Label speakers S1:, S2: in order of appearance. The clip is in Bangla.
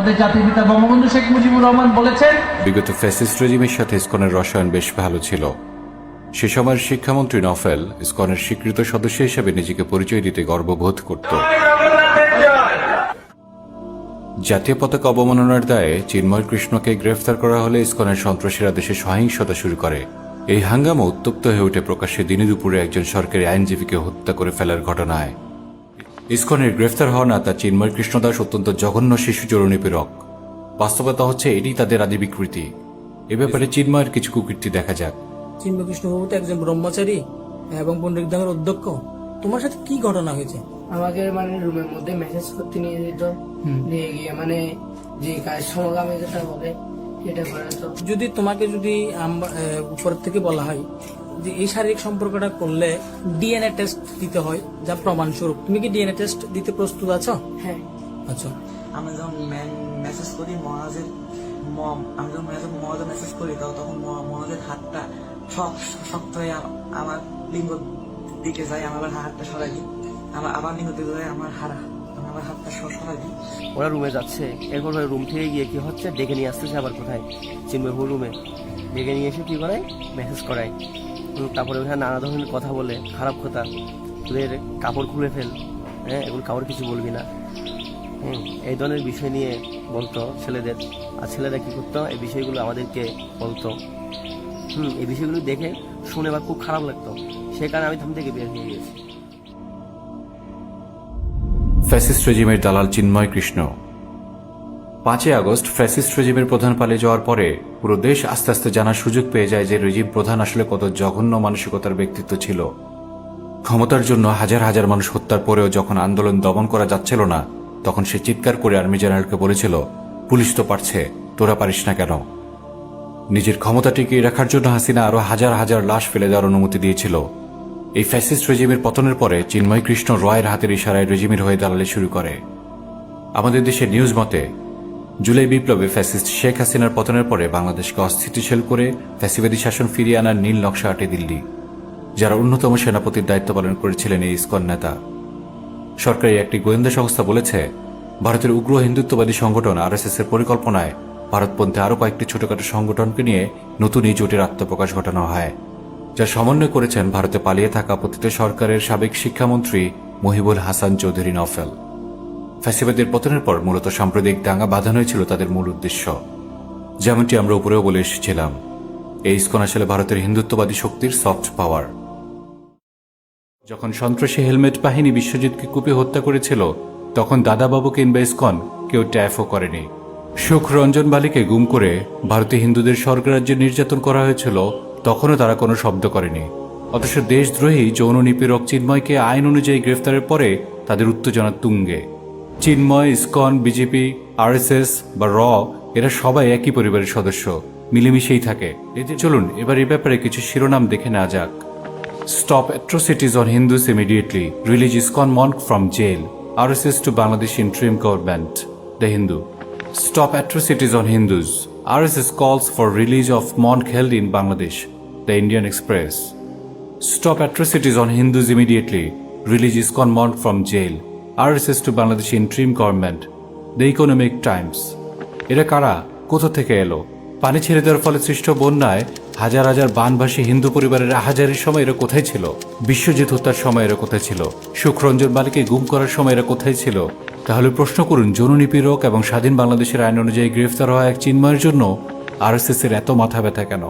S1: আমাদের জাতির পিতা বঙ্গবন্ধু শেখ মুজিবুর রহমান বলেছেন,
S2: বিগত ফ্যাসিস্ট রেজিমের সাথে ইসকনের রসায়ন বেশ ভালো ছিল। সে সময়ের শিক্ষামন্ত্রী নফেল ইসকনের স্বীকৃত সদস্য হিসেবে নিজেকে পরিচয় দিতে গর্ববোধ করত। জাতীয় পতাকা অবমাননার দায়ে চিন্ময় কৃষ্ণকে গ্রেফতার করা হলে ইসকনের সন্ত্রাসীরা দেশে সহিংসতা শুরু করে। এই হাঙ্গামা উত্তপ্ত হয়ে ওঠে প্রকাশ্যে দিনে দুপুরে একজন সরকারি আইনজীবীকে হত্যা করে ফেলার ঘটনায়। ইসকনের গ্রেফতার হওয়া না তা চিন্ময় কৃষ্ণদাস অত্যন্ত জঘন্য শিশু যৌন নিপীড়ক। বাস্তবতা হচ্ছে এটি তাদের আদি বিকৃতি। এ ব্যাপারে চিন্ময়ের কিছু কুকীর্তি দেখা যাক।
S3: চিন্ময় কৃষ্ণবাবু তো একজন ব্রহ্মচারী এবং পণ্ডিত ধামের অধ্যক্ষ। তোমার সাথে কি ঘটনা হয়েছে?
S4: আমাকে মানে রুমের মধ্যে মেসেজ করতে নিয়ে যেত, নিয়ে গিয়ে মানে যে কাজ সমকামী যেটা বলে এটা করে তো।
S3: যদি তোমাকে উপর থেকে বলা হয় যে এই শারীরিক সম্পর্কটা করলে ডিএনএ টেস্ট দিতে হয় যা প্রমাণস্বরূপ, তুমি কি ডিএনএ টেস্ট দিতে প্রস্তুত আছো?
S4: হ্যাঁ।
S3: আচ্ছা,
S5: আমি যখন মেসেজ করি মহাজের মেসেজ করি তখন মহাজের হাতটা শক্ত হয়ে আমার লিঙ্গ দিকে যায়, আমার হাতটা সরাই দিই, আবার লিঙ্গ দিকে যায়, আমার হাতটা সরাই দিই।
S6: ওরা রুমে যাচ্ছে, এরপর রুম থেকে গিয়ে কি হচ্ছে ডেকে নিয়ে আসতেছে আবার কোথায় চিন্ময়পুর রুমে ডেকে নিয়ে এসে কি করে মেসেজ করায়। তারপরে ওখানে নানা ধরনের কথা বলে, খারাপ কথা, তোদের কাপড় খুলে ফেল, হ্যাঁ এগুলো কাপড় কিছু বলবি না, এই ধরনের বিষয় নিয়ে বলতো ছেলেদের। আর ছেলেরা কি করতো, এই বিষয়গুলো আমাদেরকে বলতো। এই বিষয়গুলো দেখে শুনে আমার খুব খারাপ লাগতো, সে কারণে আমি থাম থেকে বের হয়ে গেছি।
S2: ফ্যাসিস্ট রেজিমের দালাল চিন্ময় কৃষ্ণ। 5 আগস্ট ফ্যাসিস্ট রেজিমের প্রধান পালিয়ে যাওয়ার পরে পুরো দেশ আস্তে আস্তে জানার সুযোগ পেয়ে যায় যে রেজিম প্রধান আসলে কত জঘন্য মানসিকতার ব্যক্তিত্ব ছিল। ক্ষমতার জন্য হাজার হাজার মানুষ হত্যার পরেও যখন আন্দোলন দমন করা যাচ্ছিল না, তখন সে চিৎকার করে আর্মি জেনারেলকে বলেছিল, পুলিশ তো পারছে, তোরা পারিস না কেন? নিজের ক্ষমতা টিকিয়ে রাখার জন্য হাসিনা আরো হাজার হাজার লাশ ফেলে দেওয়ার অনুমতি দিয়েছিল। এই ফ্যাসিস্ট রেজিমের পতনের পরে চিন্ময় কৃষ্ণ রয়ের হাতের ইশারায় রেজিমের হয়ে দালালি শুরু করে। আমাদের দেশের নিউজ মতে জুলাই বিপ্লবে ফ্যাসিস্ট শেখ হাসিনার পতনের পরে বাংলাদেশকে অস্থিতিশীল করে ফ্যাসিবাদী শাসন ফিরিয়ে আনার নীল নকশা আঁটে দিল্লি, যারা অন্যতম সেনাপতির দায়িত্ব পালন করেছিলেন এই ইসকন নেতা। সরকারি একটি গোয়েন্দা সংস্থা বলেছে, ভারতের উগ্র হিন্দুত্ববাদী সংগঠন আরএসএস এর পরিকল্পনায় ভারতপন্থী আরও কয়েকটি ছোটখাটো সংগঠনকে নিয়ে নতুন এই জোটের আত্মপ্রকাশ ঘটানো হয়, যা সমন্বয় করেছেন ভারতে পালিয়ে থাকা পতিত সরকারের সাবেক শিক্ষামন্ত্রী মহিবুল হাসান চৌধুরী নফেল। ফ্যাসিবাদের পতনের পর মূলত সাম্প্রদায়িক দাঙ্গা বাঁধানোই ছিল তাদের মূল উদ্দেশ্য। যেমনটি আমরা উপরেও বলে এসেছিলাম, এই ইসকন আসলে ভারতের হিন্দুত্ববাদী শক্তির সফট পাওয়ার। যখন সন্ত্রাসী হেলমেট বাহিনী বিশ্বজিৎকে কুপিয়ে হত্যা করেছিল, তখন দাদাবাবু কিংবা ইসকন কেউ ট্যাফও করেনি। সুখ রঞ্জন বালিকে গুম করে ভারতীয় হিন্দুদের স্বর্গরাজ্যে নির্যাতন করা হয়েছিল, তখনও তারা কোনো শব্দ করেনি। অথচ দেশদ্রোহী যৌন নিপীড়ক চিন্ময়কে আইন অনুযায়ী গ্রেফতারের পরে তাদের উত্তেজনা তুঙ্গে। চিন্ময়, ইসকন, বিজেপি, আরএসএস বা এরা সবাই একই পরিবারের সদস্য, মিলেমিশেই থাকে। চলুন এবার এই ব্যাপারে কিছু শিরোনাম দেখে নেওয়া যাক। Stop atrocities on Hindus immediately. Release ISKCON monk from jail. RSS to Bangladesh interim government. The Hindu. Stop atrocities on Hindus. RSS calls for release of monk held in Bangladesh. The Indian Express. Stop atrocities on Hindus immediately. Release ISKCON monk from jail. RSS to Bangladesh interim government. The Economic Times. এরা কারা, কোথা থেকে এলো? পানি ছেড়ে দেওয়ার ফলে সৃষ্ট বন্যায় হাজার হাজার বানভাসী হিন্দু পরিবারের আহাজারির সময় এরা কোথায় ছিল? বিশ্বজিৎ হত্যার সময় এরা কোথায় ছিল? সুখরঞ্জন বালিকে গুম করার সময় এরা কোথায় ছিল? তাহলে প্রশ্ন করুন, যৌন নিপীড়ক এবং স্বাধীন বাংলাদেশের আইন অনুযায়ী গ্রেফতার হওয়া এক চিন্ময়ের জন্য আরএসএস এর এত মাথা ব্যথা কেন?